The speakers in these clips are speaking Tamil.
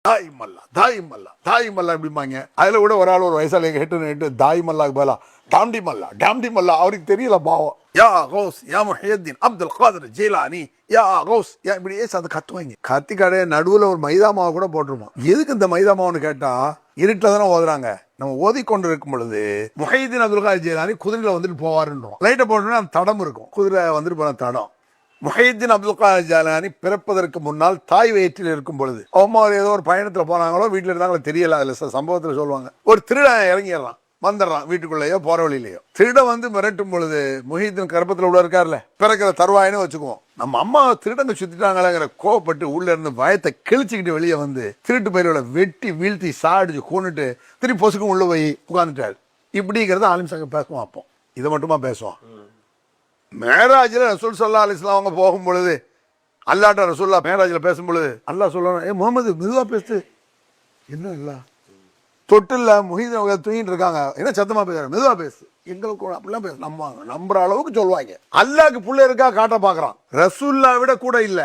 தாய் மல்லா தாய் மல்லா தாய் மல்லா அப்படிம்பாங்க. அதில் கூட ஒரு ஆள் ஒரு வயசால கேட்டு தாய் மல்லாக்கு பதிலா டாம்டி மல்லா அவருக்கு தெரியல பாவம். யா கௌஸ் யா முஹியத்தீன் அப்துல் காதர் ஜீலானி யா கௌஸ் யா இப்படியே அதை கத்துவாங்க. கத்தி கடையை நடுவில் ஒரு மைதா மாவை கூட போட்டுருவோம். எதுக்கு இந்த மைதா மாவுன்னு கேட்டா இருட்டில் தானே ஓதுறாங்க. நம்ம ஓதிக்கொண்டு இருக்கும் பொழுது முஹியத்தீன் அப்துல் காதர் ஜீலானி குதிரையில வந்துட்டு போவாருன்றோம். லைட்டை போட்டோம்னா அந்த தடம் இருக்கும், குதிரை வந்துட்டு போன தடம். முஹியத்தீன் அப்துல் காதர் ஜீலானி பிறப்பதற்கு முன்னால் தாய் வயிற்றில் இருக்கும் பொழுது அம்மா ஏதோ ஒரு பயணத்தில் போனாங்களோ வீட்டில் இருந்தாங்களோ தெரியல. அதில் சம்பவத்தில் சொல்லுவாங்க, ஒரு திருடன் இறங்கிடுறான், வந்துடுறான் வீட்டுக்குள்ளேயோ போற வழியிலையோ. திருடன் வந்து மிரட்டும் பொழுது முஹியத்தீன் கர்ப்பத்தில் உள்ள இருக்காருல்ல, பிறக்கிற தருவாயின்னு வச்சுக்குவோம். நம்ம அம்மா திருடங்க சுத்திட்டாங்களேங்கிற கோவப்பட்டு உள்ள இருந்து பயத்தை கிழிச்சுக்கிட்டு வெளியே வந்து திருட்டு பயிரோட வெட்டி வீழ்த்தி சாடிச்சு கொண்டுட்டு திருப்பி பொசுக்கும் உள்ள போய் உட்கார்ந்துட்டாரு. இப்படிங்கிறத ஆலிம் சங்க பேசுவோம். அப்போ இதை மட்டுமா பேசுவோம். மேராஜில் ரசூல் ஸல்லல்லாஹு அலைஹி வஸல்லம் அவங்க போகும் பொழுது அல்லாட்ட ரசூல்லா மேராஜில் பேசும் பொழுது அல்லாஹ் சொல்லணும், ஏ முகமது மெதுவா பேசு. என்ன இல்ல தொட்டில்ல முஹிதீன் அவங்க தூங்கிட்டு இருக்காங்க, என்ன சத்தமா பேசுறாங்க, மெதுவா பேசு. எங்களுக்கு அப்படிலாம் பேச நம்புற அளவுக்கு சொல்லுவாங்க. அல்லாஹ்க்கு புள்ள இருக்கா காட்ட பாக்குறான். ரசூல்லா விட கூட இல்ல,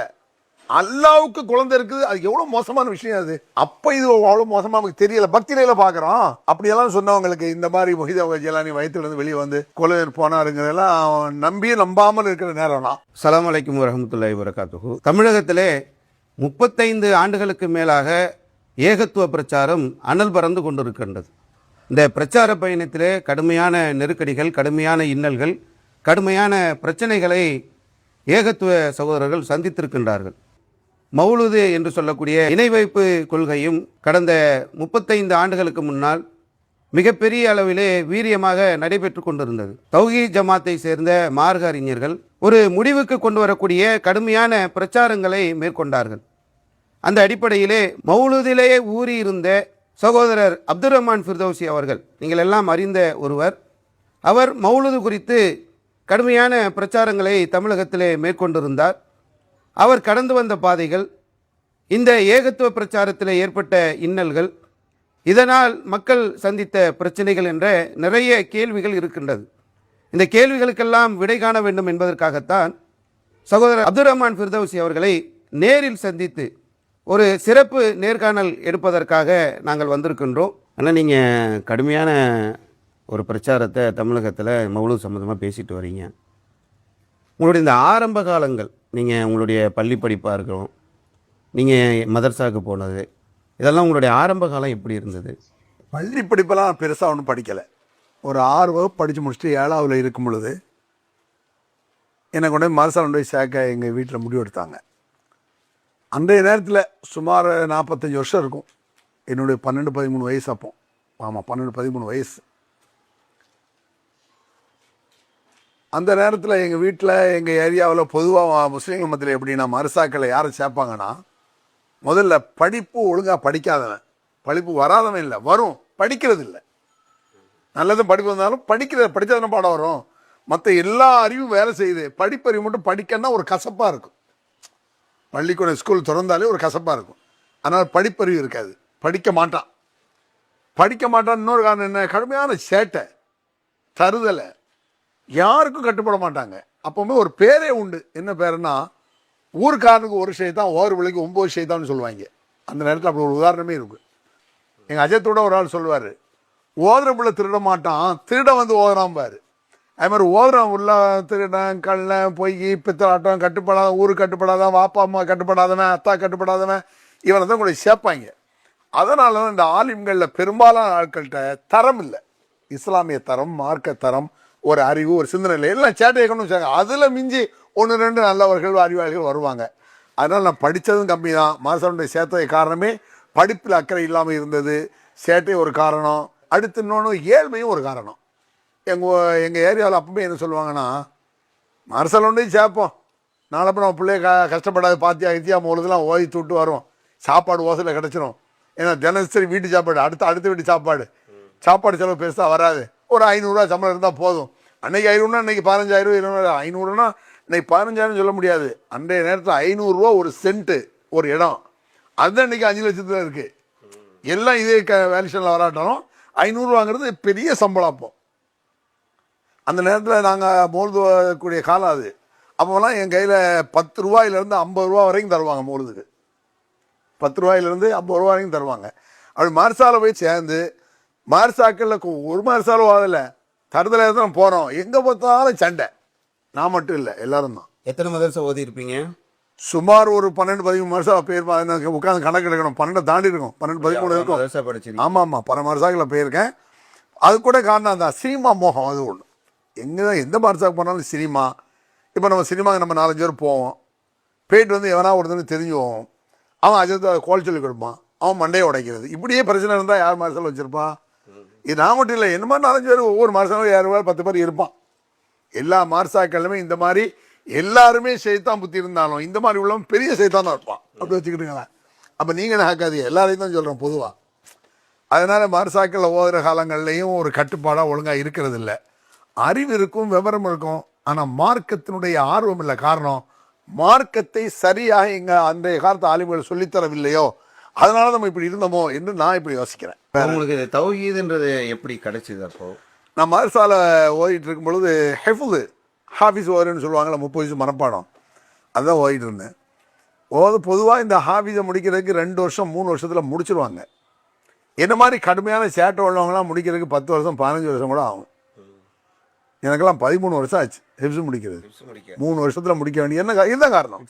அல்லாவுக்கு குழந்தை இருக்குது. அது எவ்வளவு மோசமான விஷயம் அது. அப்ப இது அவ்வளவு மோசமா நமக்கு தெரியல, பக்தியில பாக்குறோம். அப்படியெல்லாம் சொன்னவங்களுக்கு இந்த மாதிரி முஹிதீன் ஜீலானி வயிற்றுல இருந்து வெளியே வந்து கொலை போனாருங்கிறதெல்லாம் நம்பியே நம்பாமல் இருக்கிற நேரம் தான். அஸ்ஸலாமு அலைக்கும் வரஹ்மத்துல்லாஹி வபரகாத்துஹு. தமிழகத்திலே 35 ஆண்டுகளுக்கு மேலாக ஏகத்துவ பிரச்சாரம் அனல் பறந்து கொண்டிருக்கின்றது. இந்த பிரச்சார பயணத்திலே கடுமையான நெருக்கடிகள், கடுமையான இன்னல்கள், கடுமையான பிரச்சனைகளை ஏகத்துவ சகோதரர்கள் சந்தித்திருக்கின்றார்கள். மௌலூது என்று சொல்லக்கூடிய இணை வைப்பு கொள்கையும் கடந்த 35 ஆண்டுகளுக்கு முன்னால் மிகப்பெரிய அளவிலே வீரியமாக நடைபெற்று கொண்டிருந்தது. தௌஹீத் ஜமாத்தை சேர்ந்த மார்க்க அறிஞர்கள் ஒரு முடிவுக்கு கொண்டு வரக்கூடிய கடுமையான பிரச்சாரங்களை மேற்கொண்டார்கள். அந்த அடிப்படையிலே மௌலூதிலேயே ஊறி இருந்த சகோதரர் அப்துர் ரஹ்மான் ஃபிர்தௌசி அவர்கள், நீங்கள் எல்லாம் அறிந்த ஒருவர், அவர் மௌலூது குறித்து கடுமையான பிரச்சாரங்களை தமிழகத்திலே மேற்கொண்டிருந்தார். அவர் கடந்து வந்த பாதைகள், இந்த ஏகத்துவ பிரச்சாரத்தில் ஏற்பட்ட இன்னல்கள், இதனால் மக்கள் சந்தித்த பிரச்சனைகள் என்ற நிறைய கேள்விகள் இருக்கின்றது. இந்த கேள்விகளுக்கெல்லாம் விடை காண வேண்டும் என்பதற்காகத்தான் சகோதரர் அப்துர் ரஹ்மான் ஃபிர்தௌசி அவர்களை நேரில் சந்தித்து ஒரு சிறப்பு நேர்காணல் எடுப்பதற்காக நாங்கள் வந்திருக்கின்றோம். ஆனால் நீங்கள் கடுமையான ஒரு பிரச்சாரத்தை தமிழகத்தில் மௌலூத் சம்மந்தமாக பேசிட்டு வரீங்க. உங்களுடைய இந்த ஆரம்ப காலங்கள், நீங்கள் உங்களுடைய பள்ளி படிப்பாக இருக்கிறோம், நீங்கள் மதர்சாவுக்கு போனது, இதெல்லாம் உங்களுடைய ஆரம்ப காலம் எப்படி இருந்தது? பள்ளி படிப்பெல்லாம் பெருசாக ஒன்றும் படிக்கலை. ஒரு 6 வகுப்பு படித்து முடிச்சுட்டு 7ஆவில் இருக்கும் பொழுது என்னை கொண்டு போய் மதரசாவில் கொண்டு போய் சேர்க்க எங்கள் வீட்டில் முடிவு எடுத்தாங்க. அன்றைய நேரத்தில் சுமார் 45 வருஷம் இருக்கும். என்னுடைய 12-13 வயசு அப்போ. ஆமாம், 12-13 வயசு. அந்த நேரத்தில் எங்கள் வீட்டில், எங்கள் ஏரியாவில் பொதுவாக முஸ்லீம்கள் மத்தியில் எப்படின்னா மதரசாக்களை யாரை சேர்ப்பாங்கன்னா, முதல்ல படிப்பு ஒழுங்காக படிக்காதவன், படிப்பு வராதவன் இல்லை, வரும், படிக்கிறது இல்லை. நல்லதும் படிப்பு வந்தாலும் படித்ததுன பாடம் வரும். மற்ற எல்லா அறிவும் வேலை செய்யுது, படிப்பறிவு மட்டும் படிக்கன்னா ஒரு கசப்பாக இருக்கும். பள்ளிக்கூடம் ஸ்கூல் திறந்தாலே ஒரு கசப்பாக இருக்கும். அதனால் படிப்பறிவு இருக்காது, படிக்க மாட்டான். இன்னொரு காரணம் என்ன, கடுமையான சேட்டை, தருதலை, யாருக்கும் கட்டுப்பட மாட்டாங்க. அப்போவுமே ஒரு பேரே உண்டு. என்ன பேருன்னா, ஊருக்காரனுக்கு ஒரு ஷைத்தான், ஓர் விலைக்கு 9 ஷைத்தான்னு சொல்லுவாங்க. அந்த நேரத்தில் அப்படி ஒரு உதாரணமே இருக்கு. எங்கள் அஜயத்தோட ஒரு ஆள் சொல்லுவார், ஓதுற பிள்ளை திருட மாட்டான், திருட வந்து ஓதுறான் பாரு. அது மாதிரி ஓதுறான் உள்ள திருடன், கள்ள, பொய், பித்தலாட்டம், கட்டுப்படாத, ஊருக்கு கட்டுப்படாதவன், வாப்பா அம்மா கட்டுப்படாதவன், அத்தா கட்டுப்படாதவன், இவனை தான் கூட சேர்ப்பாங்க. அதனால தான் இந்த ஆலிம்களில் பெரும்பாலான ஆட்கள்கிட்ட தரம் இல்லை. இஸ்லாமிய தரம், மார்க்க தரம், ஒரு அறிவு, ஒரு சிந்தனை இல்லை. எல்லாம் சேட்டை இயக்கணும்னு வச்சாங்க. அதில் மிஞ்சி 1-2 நல்லவர்கள், அறிவாளிகள் வருவாங்க. அதனால் நான் படித்ததும் கம்மி தான். மதரசாவுடைய சேர்த்தது காரணமே படிப்பில் அக்கறை இல்லாமல் இருந்தது, சேட்டை ஒரு காரணம். அடுத்து இன்னொன்று ஏழ்மையும் ஒரு காரணம். எங்கள் ஏரியாவில் அப்பவுமே என்ன சொல்லுவாங்கன்னா, மதரசாவில் ஒன்றையும் சேர்ப்போம், நாளப்போ நம்ம பிள்ளைய கஷ்டப்படாது, பாத்தியா மூலதெல்லாம் ஓதி தூட்டு வரும், சாப்பாடு ஓசையில் கிடச்சிரும். ஏன்னா தினசரி வீட்டு சாப்பாடு, அடுத்த வீட்டு சாப்பாடு செலவு பெருசாக வராது. ஒரு 500 ரூபா சம்பளம் இருந்தால் போதும். அன்றைக்கி 500னா இன்றைக்கி 15,000, 20,000. 500னா இன்னைக்கு 15,000 சொல்ல முடியாது. அன்றைய நேரத்தில் 500 ரூபா ஒரு சென்ட்டு, ஒரு இடம், அதுதான் இன்றைக்கி 5 லட்சத்தில் இருக்குது. எல்லாம் இதே வேல்யூஷனில் வராட்டாலும் 500 ரூபாங்கிறது பெரிய சம்பளம். அப்போ அந்த நேரத்தில் நாங்கள் மோழுதுக்கூடிய காலம் அது. அப்போலாம் என் கையில் 10 ரூபாயிலேருந்து 50 ரூபா வரைக்கும் தருவாங்க மோழுதுக்கு. 10 ரூபாயிலிருந்து 50 ரூபா வரைக்கும் தருவாங்க. அப்படி மதரசாவில் போய் சேர்ந்து மதரசாக்களில் ஒரு மதரசாலும் வாதில்லை, தருதல தான் போகிறோம், எங்கே பார்த்தாலும் சண்டை. நான் மட்டும் இல்லை, எல்லாரும் தான். எத்தனை மதரசா ஓதி இருப்பீங்க? சுமார் ஒரு 12-13 மதரசா போயிருப்பேன். உட்காந்து கணக்கு எடுக்கணும், 12 தாண்டி இருக்கும், 12-13 இருக்கும். மதரசா படிச்சிருக்கீங்க? ஆமாம், பல மதரசாக்களில் போயிருக்கேன். அது கூட காரணம் தான் சினிமா மோகம். அது ஒன்று, எங்கே தான் எந்த மதரசாவுக்கு போனாலும் சினிமா. இப்போ நம்ம சினிமாவுக்கு நம்ம 4-5 பேர் போவோம், போயிட்டு வந்து எவனா ஒருத்தனுக்கு தெரிஞ்சுவோம், அவன் அஜத்தை கோல் சொல்லி கொடுப்பான், அவன் மண்டையை உடைக்கிறது. இப்படியே பிரச்சனை இருந்தால் யார் மதரசாவில் வச்சுருப்பா? இது நான் மட்டும் இல்லை, என்ன மாதிரி 4-5 பேர் ஒவ்வொரு மதரசாவும் 7 பேர் 10 பேர் இருப்பான். எல்லா மதரசாக்களுமே இந்த மாதிரி எல்லாருமே சைத்தான் புத்தி இருந்தாலும் இந்த மாதிரி உள்ளவன் பெரிய சைத்தான் தான் இருப்பான். அப்படி வச்சுக்கிட்டுங்களேன். அப்போ நீங்கள் என்ன ஆக்காதீங்க, எல்லாரையும் தான் சொல்கிறேன் பொதுவாக. அதனால் மதரசாக்களில் ஓதுகிற காலங்கள்லையும் ஒரு கட்டுப்பாடாக ஒழுங்காக இருக்கிறது இல்லை. அறிவு இருக்கும், விவரம் இருக்கும், ஆனால் மார்க்கத்தினுடைய ஆர்வம் இல்லை. காரணம், மார்க்கத்தை சரியாக இங்கே அன்றைய காலத்து ஆலிம்கள் சொல்லித்தரவில்லையோ, அதனால நம்ம இப்படி இருந்தோமோ என்று நான் இப்படி யோசிக்கிறேன். உங்களுக்கு தௌஹீதுன்றது எப்படி கிடைச்சிது? அப்போ நான் மதரசால ஓதிட்டு இருக்கும் பொழுது ஹாஃபிஸ் ஓதுன்னு சொல்லுவாங்கள்ல, 30 வயசு மனப்பாடம், அதுதான் ஓதிட்டு இருந்தேன். பொதுவாக இந்த ஹாஃபிஸை முடிக்கிறதுக்கு 2 வருஷம் 3 வருஷத்தில் முடிச்சிருவாங்க. என்ன மாதிரி கடுமையான சேட்டை உள்ளவங்களாம் முடிக்கிறதுக்கு 10 வருஷம் 15 வருஷம் கூட ஆகும். எனக்கெல்லாம் 13 வருஷம் ஆச்சு ஹிப்ஸ் முடிக்கிறது. 3 வருஷத்தில் முடிக்க வேண்டிய என்ன காரணம்?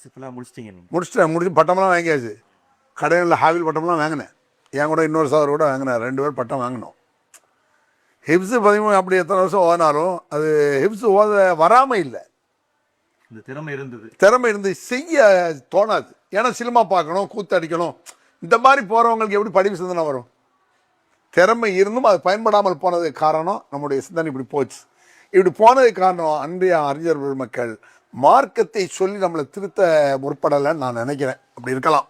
முடிச்சு பட்டம்லாம் வாங்கியாச்சு. கடையில் ஹாவில் பட்டம்லாம் வாங்கினேன். என் கூட இன்னொரு சார் கூட வாங்கினேன். 2 பேர் பட்டம் வாங்கினோம். ஹிப்ஸ் 13 அப்படி எத்தனை வருஷம் ஓதினாலும் அது ஹிப்ஸ் ஓத வராமல் இல்லை. இந்த திறமை இருந்து செய்ய தோணாது. ஏன்னா சினிமா பார்க்கணும், கூத்தடிக்கணும், இந்த மாதிரி போகிறவங்களுக்கு எப்படி படிப்பு சிந்தனை வரும்? திறமை இருந்தும் அது பயன்படாமல் போனதுக்கு காரணம் நம்முடைய சிந்தனை இப்படி போச்சு. இப்படி போனதுக்கு காரணம் அன்றைய அறிஞர் பெருமக்கள் மார்க்கத்தை சொல்லி நம்மளை திருத்த முற்படலைன்னு நான் நினைக்கிறேன். அப்படி இருக்கலாம்,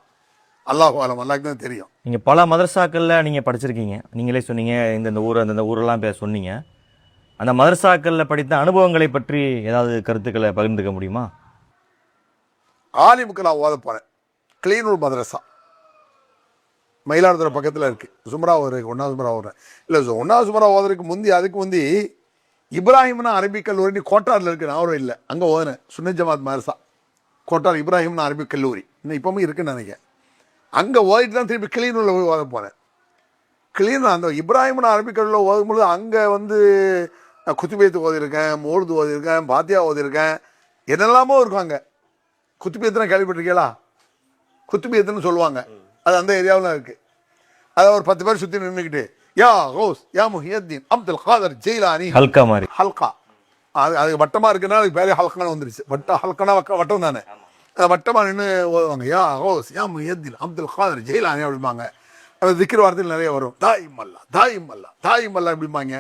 அல்லாஹ் ஆலம், அல்லாஹ்க்கு தான் தெரியும். நீங்கள் பல மதரசாக்களில் நீங்கள் படிச்சிருக்கீங்க, நீங்களே சொன்னீங்க இந்த ஊர் அந்தந்த ஊரெல்லாம் சொன்னீங்க. அந்த மதரசாக்களில் படித்த அனுபவங்களை பற்றி ஏதாவது கருத்துக்களை பகிர்ந்துக்க முடியுமா? ஆலிமுக்கு நான் ஓத போனேன். கிளீனூர் மதரசா மயிலாடுதுறை பக்கத்தில் இருக்குது. சுமரா ஓதுறதுக்கு 1வது சுமரா ஓதுறேன். இல்லை, 1வது சுமரா ஓதுறதுக்கு அதுக்கு முந்தி இப்ராஹிம்னா அரபிக் கல்லூரி கோட்டாரில் இருக்குது. நான் ஒரு இல்லை, அங்கே ஓதுனேன். சுன்னத் ஜமாத் மதரசா கோட்டார் இப்ராஹிம்னா அரபிக் கல்லூரி, இன்னும் இப்போவும் இருக்குன்னு நினைக்கிறேன். அங்கே ஓதிட்டு தான் திருப்பி கிளீனூரில் போய் ஓத போனேன். கிளீனூர் அந்த இப்ராஹிம்னா அரபிக் கல்லூரியில் ஓதும்போது அங்கே வந்து குத்துபேத்து ஓதிருக்கேன், மோழுது ஓதிருக்கேன், பாத்தியா ஓதிருக்கேன், என்னெல்லாமோ இருக்கும். அங்கே குத்துபேத்துனா கேள்விப்பட்டிருக்கீங்களா? குத்துபேத்துன்னு சொல்லுவாங்க, அது அந்த ஏரியாவில் இருக்குது. அதை ஒரு 10 பேர் சுற்றி நின்றுக்கிட்டு யா கௌஸ் யா முஹியத்தீன் அப்துல் காதர் ஜெயிலானி ஹல்கா மாதிரி ஹல்கா, அது வட்டமாக இருக்குன்னா அதுக்கு பேரே ஹல்கான்னு வந்துருச்சு. ஹல்கானா வட்டம் தானே, வட்டமாக நின்று ஓதுவாங்க. யா கௌஸ் யா முஹியத்தீன் அப்துல் காதர் ஜெயிலானி அப்படிம்பாங்க. அது திக்கிற வார்த்தையில் நிறைய வரும். தாயிமல்லா தாயிமல்லா தாயிமல்லா அப்படிம்பாங்க.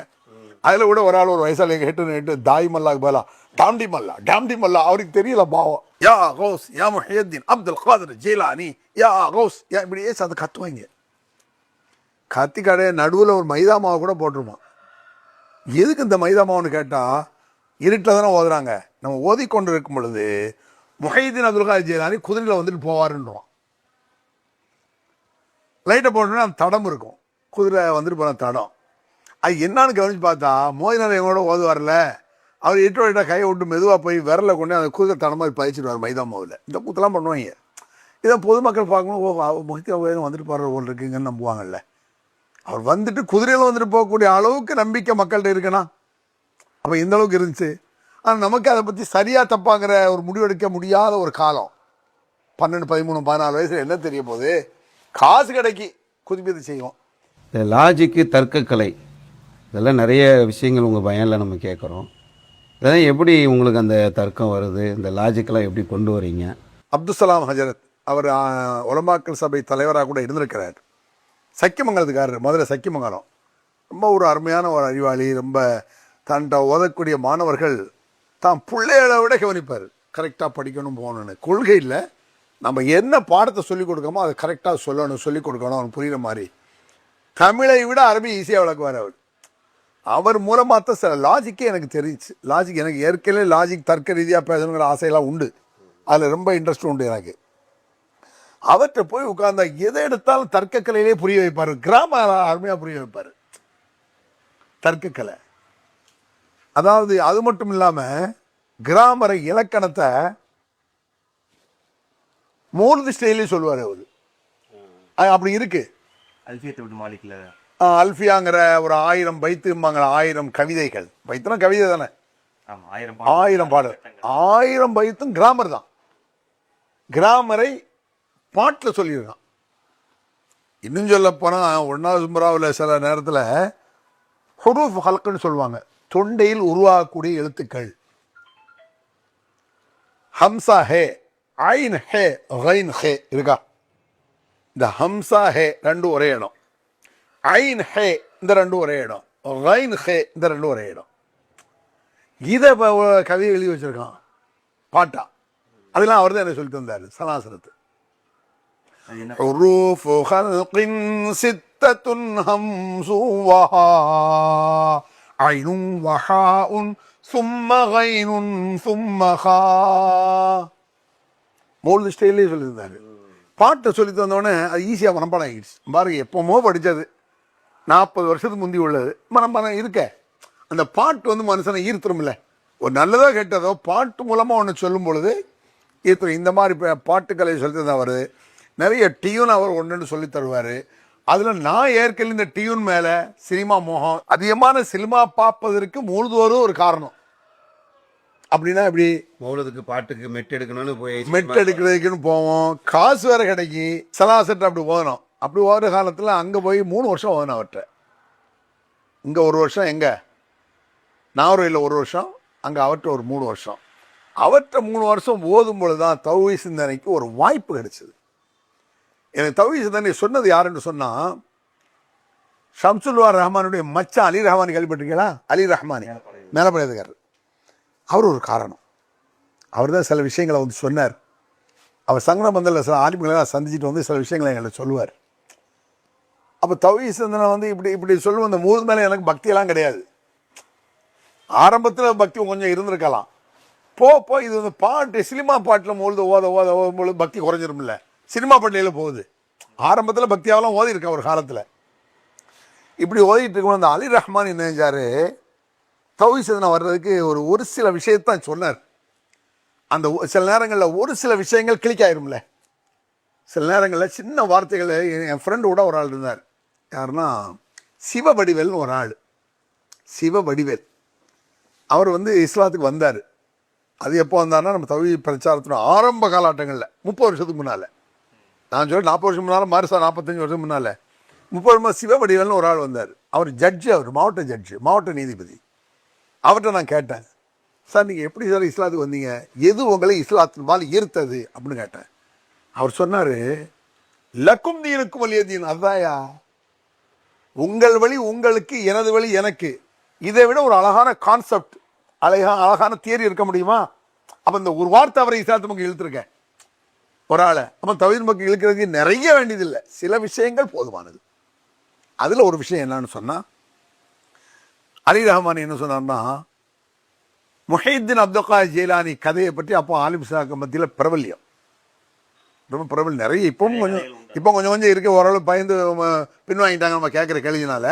அதில் கூட ஒரு ஆள் ஒரு வயசால் எங்கள் ஹெட்டு தாயிமல்லாக்கு பதிலா டாம்டி மல்லா அவருக்கு தெரியல பாவம். யா கௌஸ் யா முஹியத்தீன் அப்துல் காதர் ஜெயிலானி யா கௌஸ் யா, இப்படியே அதை கத்துவாங்க. கத்தி கடையை நடுவில் ஒரு மைதா மாவை கூட போட்டுருவோம். எதுக்கு இந்த மைதா மாவுன்னு கேட்டால், இருட்டில் தானே ஓதுறாங்க. நம்ம ஓதிக்கொண்டு இருக்கும் பொழுது முஹைதீன் அப்துல் காதர் ஜெயிலானி குதிரையில் வந்துட்டு போவாருன்றான். லைட்டை போட்டோன்னா அந்த தடம் இருக்கும், குதிரை வந்துட்டு போன தடம். அது என்னான்னு கவனிச்சு பார்த்தா மோதினார் எங்களோட ஓதுவார்ல, அவர் எட்டோட கையை விட்டு மெதுவாக போய் விரலை கொண்டு அந்த குதிரை தடம் மாதிரி பதிச்சிடுவார் மைதா மாவில். இந்த கூத்தெல்லாம் பண்ணுவாங்க. இதை பொதுமக்கள் பார்க்கணும், மொஹிதீன் வந்துட்டு போகிற போல் இருக்குங்கன்னு நம்புவாங்கல்ல. அவர் வந்துட்டு குதிரையில் வந்துட்டு போகக்கூடிய அளவுக்கு நம்பிக்கை மக்கள்கிட்ட இருக்குன்னா அப்போ எந்த அளவுக்கு இருந்துச்சு. ஆனால் நமக்கு அதை பற்றி சரியாக தப்பாங்கிற ஒரு முடிவெடுக்க முடியாத ஒரு காலம். 12, 13, 14 வயசில் என்ன தெரிய போகுது? காசு கிடைக்கி குதிப்பது செய்வோம். இந்த லாஜிக்கு, தர்க்கக்கலை, இதெல்லாம் நிறைய விஷயங்கள் உங்கள் பயனில் நம்ம கேட்குறோம். இதெல்லாம் எப்படி உங்களுக்கு அந்த தர்க்கம் வருது? இந்த லாஜிக்கெல்லாம் எப்படி கொண்டு வரீங்க? அப்துல்சலாம் ஹஜரத் அவர் உலமாக்கல் சபை தலைவராக கூட இருந்திருக்கிறார். சக்கியமங்கலத்துக்காரர், மதுரை சக்கியமங்கலம். ரொம்ப ஒரு அருமையான ஒரு அறிவாளி. ரொம்ப தன்ட்ட ஓதக்கூடிய மாணவர்கள் தான் பிள்ளைகளை விட கவனிப்பார். கரெக்டாக படிக்கணும் போகணுன்னு கொள்கை இல்லை. நம்ம என்ன பாடத்தை சொல்லிக் கொடுக்கமோ அதை கரெக்டாக சொல்லணும், சொல்லிக் கொடுக்கணும், அவனுக்கு புரிகிற மாதிரி. தமிழை விட அரபி ஈஸியாக விளக்குவார் அவர். அவர் மூலமாக தான் சில லாஜிக்கே எனக்கு தெரிஞ்சிச்சு. லாஜிக் எனக்கு ஏற்கனவே லாஜிக் தர்க்க ரீதியாக பேசணுங்கிற ஆசையெல்லாம் உண்டு, அதில் ரொம்ப இன்ட்ரெஸ்ட் உண்டு எனக்கு. அவர்கிட்ட போய் உட்கார்ந்தா எதை எடுத்தாலும் தர்க்கக்கலையிலே புரிய வைப்பார். கிராம அருமையாக புரிய வைப்பார் தர்க்கக்கலை. அதாவது அது மட்டும் இல்லாமல் கிராமர இலக்கணத்தை மூர்த்தி ஸ்டைலே சொல்லுவார் அவர். அப்படி இருக்கு. அல்ஃபியத் இப்னு மாலிக்ல அல்ஃபியாங்கிற ஒரு 1000 பைத்தும்பாங்க, 1000 கவிதைகள். பைத்துனா கவிதை தானே, ஆமா 1000 1000 பாடல், 1000 பைத்தும் கிராமர் தான். கிராமரை பாட்டில் சொல்லியிருக்கான். இன்னும் சொல்ல போனா 1வது ஜும்ராவில் சில நேரத்தில் ஹுரூஃப் ஹல்குன்னு சொல்லுவாங்க, தொண்டையில் உருவாகக்கூடிய எழுத்துக்கள். ஹம்சா ஹே, ஐன் ஹே, கைன் ஹே இருக்கா? இந்த ஹம்சா ஹே ரெண்டும் ஒரே இடம், ஐன் ஹே இந்த ரெண்டும் ஒரே இடம், கைன் ஹே இந்த ரெண்டும் ஒரே இடம். இதை கவிதை எழுதி வச்சிருக்கான் பாட்டா. அதெல்லாம் அவர் தான் என்ன சொல்லிட்டு வந்தார் சலாசனத்து. حروف خلق ستة همز وها عين وحاء ثم غين ثم خا. மௌலிது ஸ்டைலே சொல்லியிருந்தாரு. பாட்டை சொல்லி தந்தோடனே அது ஈஸியாக மனப்பாடம் ஆகிடுச்சு. பாருங்க, எப்போமோ படித்தது, 40 வருஷத்துக்கு முந்தி உள்ளது மனப்பாடம் இருக்க. அந்த பாட்டு வந்து மனுஷனை ஈர்த்துருமில்ல. ஒரு நல்லதோ கெட்டதோ பாட்டு மூலமாக ஒன்று சொல்லும் பொழுது ஈர்த்துரும். இந்த மாதிரி பாட்டுக்களை சொல்லி தான் வருது. நிறைய டியூன் அவர் ஒன்றுன்னு சொல்லி தருவார். அதில் நான் ஏற்கனவே இந்த டியூன் மேலே சினிமா மோகம், அதிகமான சினிமா பார்ப்பதற்கு மூழ்துவரும் ஒரு காரணம். அப்படின்னா இப்படி மௌலதுக்கு பாட்டுக்கு மெட் எடுக்கணும்னு போய் மெட் எடுக்கிறதுக்குன்னு போவோம், காசு வேற கிடைக்கி சலாசட்டு அப்படி ஓதணும். அப்படி ஓடுற காலத்தில் அங்கே போய் 3 வருஷம் ஓதணும் அவர்கிட்ட. இங்கே 1 வருஷம், எங்கே நாகர்கோயிலில் 1 வருஷம், அங்கே அவர்கிட்ட ஒரு 3 வருஷம். அவர்கிட்ட 3 வருஷம் ஓதும் பொழுது தான் தௌஹீத் சிந்தனைக்கு ஒரு வாய்ப்பு கிடைச்சது. எனக்கு தௌஹீத் சிந்தனை சொன்னது யாருன்னு சொன்னால், ஷம்சுல்வார் ரஹ்மானுடைய மச்சான் அலி ரஹ்மானி கேள்விப்பட்டிருக்கீங்களா? அலி ரஹ்மானி மேலப்படையதுக்காரர். அவர் ஒரு காரணம். அவர் தான் சில விஷயங்களை வந்து சொன்னார். அவர் சங்கன பந்தலில் சில ஆலிம்களெல்லாம் சந்திச்சுட்டு வந்து சில விஷயங்களை எங்களை சொல்லுவார். அப்போ தௌஹீத் சிந்தனை வந்து இப்படி இப்படி சொல்லுவோம். அந்த மூது மேலே எனக்கு பக்தியெல்லாம் கிடையாது. ஆரம்பத்தில் பக்தி கொஞ்சம் இருந்திருக்கலாம். போ இது வந்து பாட்டு, சினிமா பாட்டில் மூழ்து ஓதும்பொழுது பக்தி குறைஞ்சிருமில்ல. சினிமா பாட்டிலையில் போகுது. ஆரம்பத்தில் பக்தியாவெல்லாம் ஓதி இருக்கேன் ஒரு காலத்தில். இப்படி ஓதிட்டு இருக்கும் அந்த அலி ரஹ்மான் என்ன செஞ்சார், தௌஹீத் சிந்தனை வர்றதுக்கு ஒரு சில விஷயத்தான் சொன்னார். அந்த சில நேரங்களில் ஒரு சில விஷயங்கள் கிளிக் ஆயிரும்ல. சில நேரங்களில் சின்ன வார்த்தைகள். என் ஃப்ரெண்டு கூட ஒரு ஆள் இருந்தார். யாருன்னா சிவவடிவேல்னு ஒரு ஆள். சிவவடிவேல் அவர் வந்து இஸ்லாத்துக்கு வந்தார். அது எப்போ வந்தார்னா நம்ம தௌஹீத் பிரச்சாரத்தின ஆரம்ப காலகட்டங்களில் 30 வருஷத்துக்கு முன்னால். நான் சொல்ல 40 வருஷம் முன்னால், மாரிசா 45 வருஷம் முன்னால், 30 வருஷம் சிவவடிவேல்னு ஒரு ஆள் வந்தார். அவர் ஜட்ஜு, அவர் மாவட்ட ஜட்ஜு, மாவட்ட நீதிபதி. அவர்கிட்ட நான் கேட்டேன், சார் நீங்கள் எப்படி சார் இஸ்லாத்துக்கு வந்தீங்க, எது உங்களை இஸ்லாத்தின் மேலே ஈர்த்தது அப்படின்னு கேட்டேன். அவர் சொன்னார், லக்கும் தீனுக்கும் வலிய தீன். அதாயா, உங்கள் வழி உங்களுக்கு, எனது வழி எனக்கு. இதை விட ஒரு அழகான கான்செப்ட், அழகான தியரி இருக்க முடியுமா? அப்போ இந்த ஒரு வார்த்தை அவரை இஸ்லாத்து பக்கம் இழுத்துருக்கேன் ஒரு ஆளை. அப்போ தௌஹீத் பக்கம் இழுக்கிறதுக்கு நிறைய வேண்டியதில்லை, சில விஷயங்கள் போதுமானது. அதில் ஒரு விஷயம் என்னன்னு சொன்னால், அலி ரஹ்மான் என்ன சொன்னார்னா, முஹைதீன் அப்துல் காதிர் ஜீலானி கதையை பற்றி அப்போ ஆலிம் சாக்கு மத்தியில் பிரபல்யம், ரொம்ப பிரபலம். நிறைய இப்பவும் கொஞ்சம் இருக்க, ஓரளவு பயந்து பின்வாங்கிட்டாங்க நம்ம கேட்குற கேள்வினால.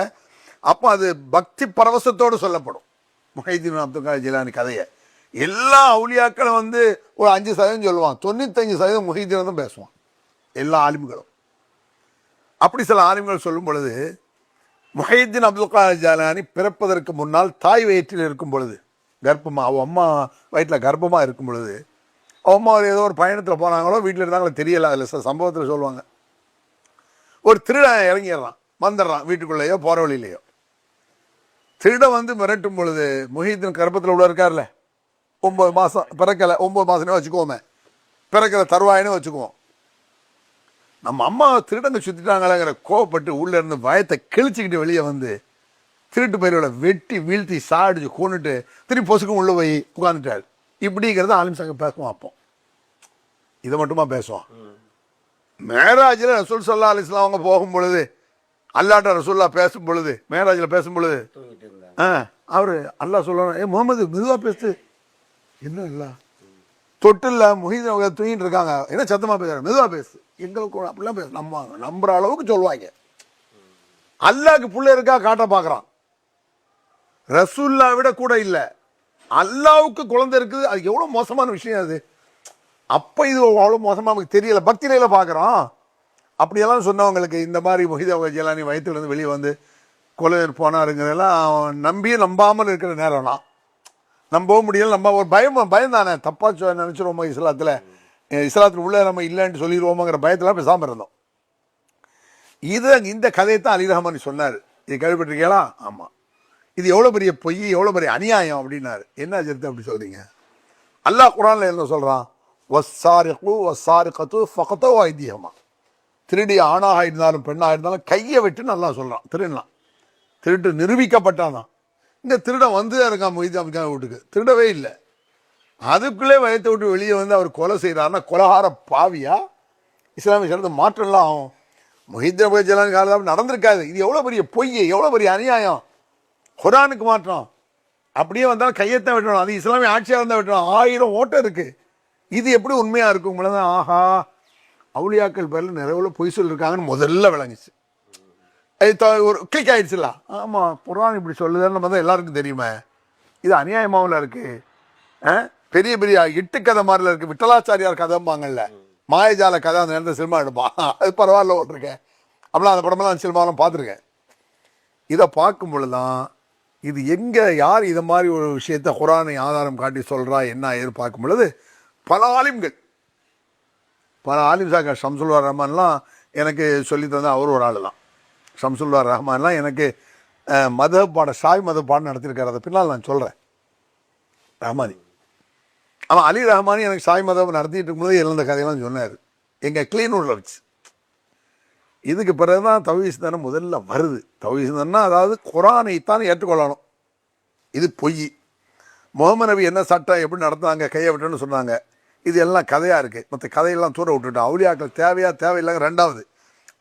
அப்போ அது பக்தி பரவசத்தோடு சொல்லப்படும் முஹைதீன் அப்துல் காதிர் ஜீலானி கதையை. எல்லா அவுலியாக்களும் வந்து ஒரு 5% சொல்லுவான், 95% முஹைதீன் தான் பேசுவான், எல்லா ஆலிம்களும். அப்படி சில ஆலிம்கள் சொல்லும் பொழுது, முஹைதீன் அப்துல் காதிர் ஜீலானி பிறப்பதற்கு முன்னால் தாய் வயிற்றில் இருக்கும் பொழுது, கர்ப்பமாக, அவன் அம்மா வயிற்றில் கர்ப்பமாக இருக்கும் பொழுது, அவன் அம்மா ஏதோ ஒரு பயணத்தில் போனாங்களோ வீட்டில் இருந்தாங்களோ தெரியல. அதில் சில சம்பவத்தில் சொல்லுவாங்க, ஒரு திருடன் இறங்கிடுறான், வந்துடுறான் வீட்டுக்குள்ளேயோ போகிற வழியிலையோ. திருடன் வந்து மிரட்டும் பொழுது, முஹைதீன் கர்ப்பத்தில் உள்ள இருக்கார்ல, 9 மாதம் பிறக்கலை, 9 மாதமே வச்சுக்குவோமே, பிறக்கிற தருவாயினே வச்சுக்குவோம். நம்ம அம்மா திருடங்க சுற்றிட்டாங்களேங்கிற கோவப்பட்டு உள்ளே இருந்து பயத்தை கிழிச்சிக்கிட்டு வெளியே வந்து திருட்டு பயிரோட வெட்டி வீழ்த்தி சாடிச்சு கொண்டுட்டு திருப்பி பொசுக்கும் உள்ளே போய் உட்காந்துட்டாரு. இப்படிங்கிறத ஆலிம் சங்க பேசுவோம். அப்போ இதை மட்டுமா பேசுவோம். மேராஜில் ரசூல் ஸல்லல்லாஹு அலைஹி வஸல்லம் அவங்க போகும் பொழுது, அல்லாட்ட ரசூல்லா பேசும் பொழுது, மேராஜில் பேசும் பொழுது அவர் அல்லாஹ் சொல்லணும், முகமது மெதுவாக பேசு. என்ன இல்லை தொட்டில்ல முஹைதீன் தூங்கிட்டு இருக்காங்க, என்ன சத்தமாக பேசுறாங்க, மெதுவாக பேசு. எங்களுக்கு அப்படிலாம் பேச நம்புற அளவுக்கு சொல்லுவாங்க. அல்லாஹ்க்கு புள்ள இருக்கா காட்ட பார்க்குறான். ரசூல்லா விட கூட இல்லை, அல்லாவுக்கு குழந்தை இருக்குது. அது எவ்வளோ மோசமான விஷயம் அது. அப்போ இது அவ்வளோ மோசமாக நமக்கு தெரியல, பக்தியில பார்க்குறோம். அப்படியெல்லாம் சொன்னவங்களுக்கு இந்த மாதிரி முஹித் ஜிலானி வயிற்றுலேருந்து வெளியே வந்து கொலை போனாருங்கிறதெல்லாம் நம்பாமல் இருக்கிற நேரம்லாம் நம்பவும் முடியல. நம்ம ஒரு பயம் தானே, தப்பாக நினச்சிருவோமோ இஸ்லாத்தில் உள்ள நம்ம இல்லைன்னு சொல்லிடுவோமோங்கிற பயத்தில் பேசாமல் இருந்தோம். இந்த கதையை தான் அலி ரஹ்மானி சொன்னார். இது கேள்விப்பட்டிருக்கீங்களா? ஆமாம். இது எவ்வளோ பெரிய பொய், எவ்வளோ பெரிய அநியாயம் அப்படின்னாரு. என்ன சேர்த்து அப்படி சொல்கிறீங்க? அல்லாஹ் குர்ஆன்ல என்ன சொல்கிறான்? வஸ்ஸாரிகு வஸ்ஸாரிகத்து ஃபக்தூ ஐதியஹுமா. திருடி ஆணாக இருந்தாலும் பெண்ணாக இருந்தாலும் கையை வெட்டுன்னு அல்லாஹ் சொல்கிறான். திருட்டு நிரூபிக்கப்பட்டான். இந்த திருடன் வந்து இருக்கான் மொய்து அமிக்கான வீட்டுக்கு, திருடவே இல்லை. அதுக்குள்ளே வயத்தை விட்டு வெளியே வந்து அவர் கொலை செய்கிறாருன்னா கொலகார பாவியா? இஸ்லாமிய சட்டத்தை மாற்றம்லாம் ஆகும். மொஹித் ஜலான் காலம் நடந்திருக்காது. இது எவ்வளோ பெரிய பொய், எவ்வளோ பெரிய அநியாயம். குர்ஆனுக்கு மாற்றம். அப்படியே வந்தாலும் கையத்தான் வெட்டணும். அது இஸ்லாமிய ஆட்சியாக இருந்தால் வெட்டணும். 1000 ஓட்டம் இருக்குது. இது எப்படி உண்மையாக இருக்கும்? தான் ஆஹா, அவுலியாக்கள் பேரில் நிறைய பொய் சொல்லியிருக்காங்கன்னு முதல்ல விளங்குச்சு. ஒரு கிளிக் ஆயிடுச்சுல. ஆமாம், குர்ஆன் இப்படி சொல்லுதுன்னு நம்ம தான் எல்லாருக்கும் தெரியுமே. இது அநியாயமாவில் இருக்குது. பெரிய பெரிய இட்டு கதை மாதிரில இருக்குது. விட்டலாச்சாரியார் கதைம்பாங்கல்ல, மாயஜால கதை. அந்த நேரத்தில் சினிமா எடுப்பான். அது பரவாயில்ல ஓட்டிருக்கேன். அப்படிலாம் அந்த படமெல்லாம் சினிமாவெல்லாம் பார்த்துருக்கேன். இதை பார்க்கும் பொழுது தான் இது எங்கே யார் இதை மாதிரி ஒரு விஷயத்தை குர்ஆனை ஆதாரம் காட்டி சொல்கிறா என்ன எதிர்பார்க்கும் பொழுது பல ஆலிம்ஸாக ஷம்சுல்வார் ரஹ்மான்லாம் எனக்கு சொல்லி தந்த அவர் ஒரு ஆள் தான். ஷம்சுல்வார் ரஹ்மான்லாம் எனக்கு மதப் பாடம், ஷாய் மதப் பாடம் நடத்தியிருக்காரு. அதை பின்னால் நான் சொல்கிறேன். ரஹ்மானி அவன் அலி ரஹ்மானி எனக்கு ஷாய் மதம் நடத்திட்டு இருக்கும்போது இழந்த கதையெல்லாம் சொன்னார். எங்கள் கிளீனூரில் வச்சு. இதுக்கு பிறகு தான் தௌஹீத் சிந்தனை முதல்ல வருது. தௌஹீத் சிந்தனைனா அதாவது குர்ஆனைத்தான் ஏற்றுக்கொள்ளணும். இது பொய். முகமது நபி என்ன சட்டம் எப்படி நடத்துனாங்க, கையை விட்டுன்னு சொன்னாங்க. இது எல்லாம் கதையாக இருக்குது. மற்ற கதையெல்லாம் தூர விட்டுட்டோம். அவுலியாக்கள் தேவையில்லைங்க. ரெண்டாவது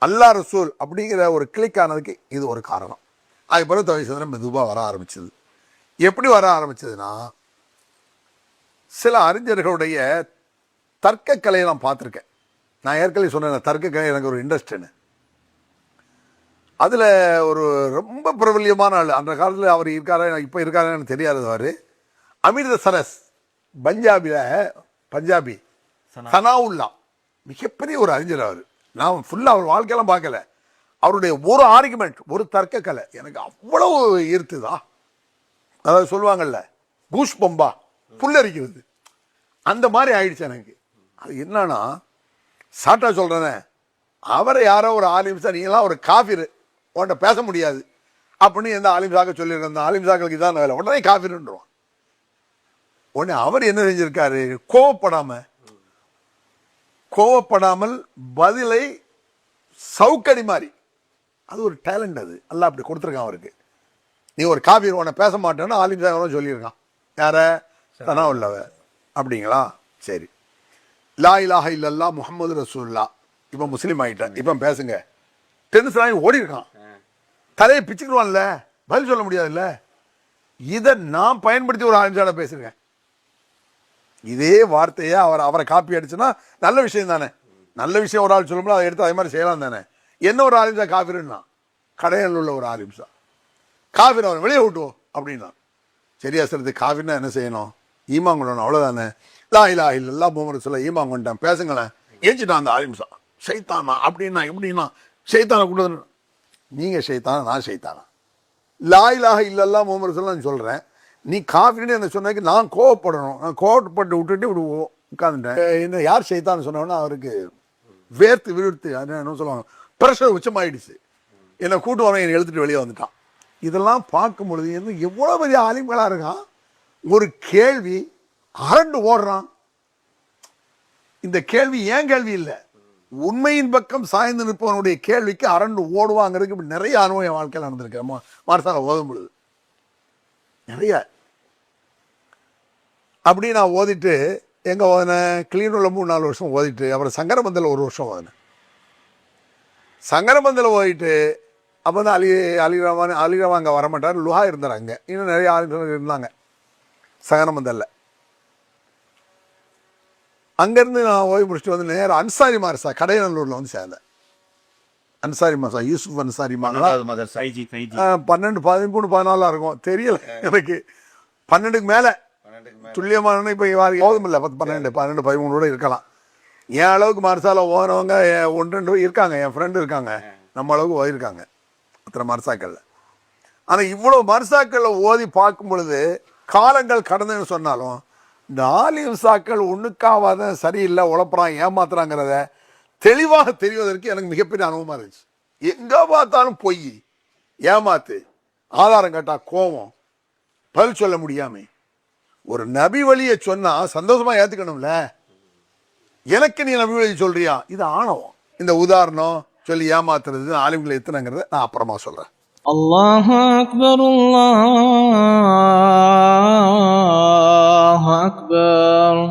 அல்லாஹ் ரசூல் அப்படிங்கிற ஒரு கிளிக் ஆனதுக்கு இது ஒரு காரணம். அதுக்கு பிறகு தௌஹீத் சிந்தனை மெதுவாக வர ஆரம்பிச்சது. எப்படி வர ஆரம்பிச்சதுன்னா, சில அறிஞர்களுடைய தர்க்க கலையை நான் பார்த்துருக்கேன். நான் ஏற்கனவே சொன்னேன் தர்க்க கலை எனக்கு ஒரு இன்ட்ரெஸ்ட்னு. அதில் ஒரு ரொம்ப பிரபல்யமான ஆள், அந்த காலத்தில் அவர் இருக்காரா இப்போ இருக்காரான்னு எனக்கு தெரியாது. அவர் அமிர்த சரஸ் பஞ்சாபி சனாவுல்லா மிகப்பெரிய ஒரு அறிஞர். அவர் நான் ஃபுல்லாக அவர் வாழ்க்கையெல்லாம் பார்க்கல. அவருடைய ஒரு ஆர்குமெண்ட், ஒரு தர்க்க கலை எனக்கு அவ்வளவு ஈர்த்துதா. அதாவது சொல்லுவாங்கல்ல கூஸ் பம்பா, புல்லரிக்கிறது, அந்த மாதிரி ஆயிடுச்சு எனக்கு. அது என்னன்னா, சாட்டா சொல்கிறேனே, அவரை யாரோ ஒரு ஆலிம்சா நீங்களாம் ஒரு காஃபிர், உன்கிட்ட பேச முடியாது அப்படின்னு எந்த ஆலிம்சாக்க சொல்லியிருக்க. அந்த ஆலிம்சாக்களுக்கு இதான் வேலை, உடனே காஃபிர்ன்றோம். உடனே அவர் என்ன செஞ்சிருக்காரு, கோவப்படாமல் பதிலை சவுக்கடி மாதிரி. அது ஒரு டேலண்ட். அது அல்லாஹ் அப்படி கொடுத்துருக்கான் அவருக்கு. நீ ஒரு காஃபிர், உன்னை பேச மாட்டேன்னு ஆலிம்சாக்களும் சொல்லியிருக்கான். யார? சனாவுல்லவ. அப்படிங்களா? சரி. லா இலாஹ இல்லல்லாஹ் முஹம்மது ரசூலுல்லாஹ். இப்போ முஸ்லீம் ஆகிட்டேன், இப்போ பேசுங்க. டென்ஷன் ஆகி ஓடி இருக்கான். தலையை பிச்சுக்கிடுவான்ல, பதில் சொல்ல முடியாதுல்ல. இதை நான் பயன்படுத்தி ஒரு ஆலிம்சாட பேசுகிறேன். இதே வார்த்தையை அவரை காப்பி அடிச்சுன்னா நல்ல விஷயம் தானே. நல்ல விஷயம் ஒரு ஆள் சொல்லும்போது அதை எடுத்து அதே மாதிரி செய்யலாம் தானே. என்ன ஒரு ஆலிம்சா காஃபிருன்னா, கடையில் உள்ள ஒரு ஆலிம்சா காஃபிர், அவரை வெளியே விட்டுவோம் அப்படின்னா. சரியா சொல்றது? காஃபிர்னா என்ன செய்யணும்? ஈமான் கொண்டணும், அவ்வளோதானே. லா இலாஹ இல்லல்லாஹ் முஹம்மது ரசூலுல்லாஹ் ஈமான் கொண்டேன், பேசுங்களேன். ஏஞ்சிட்டான் அந்த ஆலிம்சா. ஷைத்தானா அப்படின்னா எப்படின்னா, ஷைத்தானை கொண்டு வந்து நீங்கள் ஷைத்தானா நான் ஷைத்தானா? லா இலாஹ இல்லல்லாஹ் முஹம்மது ரசூலுல்லாஹ் சொல்கிறேன், நீ காஃபின்னு என்ன சொன்னதுக்கு நான் கோவப்படணும். நான் கோவப்பட்டு விட்டுட்டு இப்படி உட்காந்துட்டேன். என்ன யார் ஷைத்தான்னு சொன்னோன்னா அவருக்கு வேர்த்து விழுத்து, அது என்ன சொல்லுவாங்க, ப்ரெஷர் உச்சமாயிடுச்சு. என்னை கூட்டு வரேன், என்னை எழுத்துட்டு வெளியே வந்துட்டான். இதெல்லாம் பார்க்கும் பொழுது எவ்வளோ பெரிய ஆலிம்களாக இருக்கான். ஒரு கேள்வி அரண்டு ஓடுறான். இந்த கேள்வி ஏன் கேள்வி இல்லை, உண்மையின் பக்கம் சாய்ந்து நிற்பவனுடைய கேள்விக்கு அரண்டு ஓடுவாங்கிறதுக்கு இப்படி நிறைய அனுபவம் என் வாழ்க்கையில் நடந்திருக்கேன். மார்சால ஓதும் பொழுது நிறைய அப்படி நான் ஓதிட்டு எங்கே ஓதினேன், கிளீனூரில் 3-4 வருஷம் ஓதிட்டு, அப்புறம் சங்கரபந்தில் 1 வருஷம் ஓதினேன். சங்கரபந்தில் ஓதிட்டு அப்போ தான் அலிரவான் அங்கே வரமாட்டார், லுஹா இருந்தார். அங்கே இன்னும் நிறைய ஆளுநர்கள் இருந்தாங்க சங்கரபந்தலில். அங்கேருந்து நான் ஓய்வு முடிச்சுட்டு வந்து நேரம் அன்சாரி மார்சா கடையநல்லூரில் வந்து சேர்ந்தேன். அன்சாரி மாசா யூசுப் அன்சாரி மாசா 12, 13, 14 இருக்கும், தெரியல எனக்கு. 12க்கு மேலே துல்லியமான இப்போ ஓதும் இல்லை, 10, 12, 13 கூட இருக்கலாம். என் அளவுக்கு மர்சால ஓனவங்க ஒன்று ரெண்டு இருக்காங்க, என் ஃப்ரெண்டு இருக்காங்க, நம்ம அளவுக்கு ஓதிருக்காங்க அத்தனை மர்சாக்கள்ல. ஆனால் இவ்வளோ மர்சாக்களில் ஓதி பார்க்கும் பொழுது காலங்கள் கடந்துன்னு சொன்னாலும் இந்த ஆலிம்சாக்கள் ஒன்றுக்காவாத சரியில்லை, உழப்புறான், ஏமாத்துறாங்கிறத தெளிவாக தெரிவதற்கு எனக்கு மிகப்பெரிய அனுபவமாக இருந்துச்சு. எங்கே பார்த்தாலும் பொய், ஏமாத்து, ஆதாரம் கேட்டா கோவம், பதில் சொல்ல முடியாம ஒரு நபி வழியை சொன்னா சந்தோஷமா ஏத்துக்கணும்ல. எனக்கு நீ நபி வழி சொல்றியா, இது ஆணவம். இந்த உதாரணம் சொல்லி ஏமாத்துறது ஆலிம்களை எத்தனைங்கிறத நான் அப்புறமா சொல்றேன். அல்லாஹு அக்பர், அல்லாஹு அக்பர்.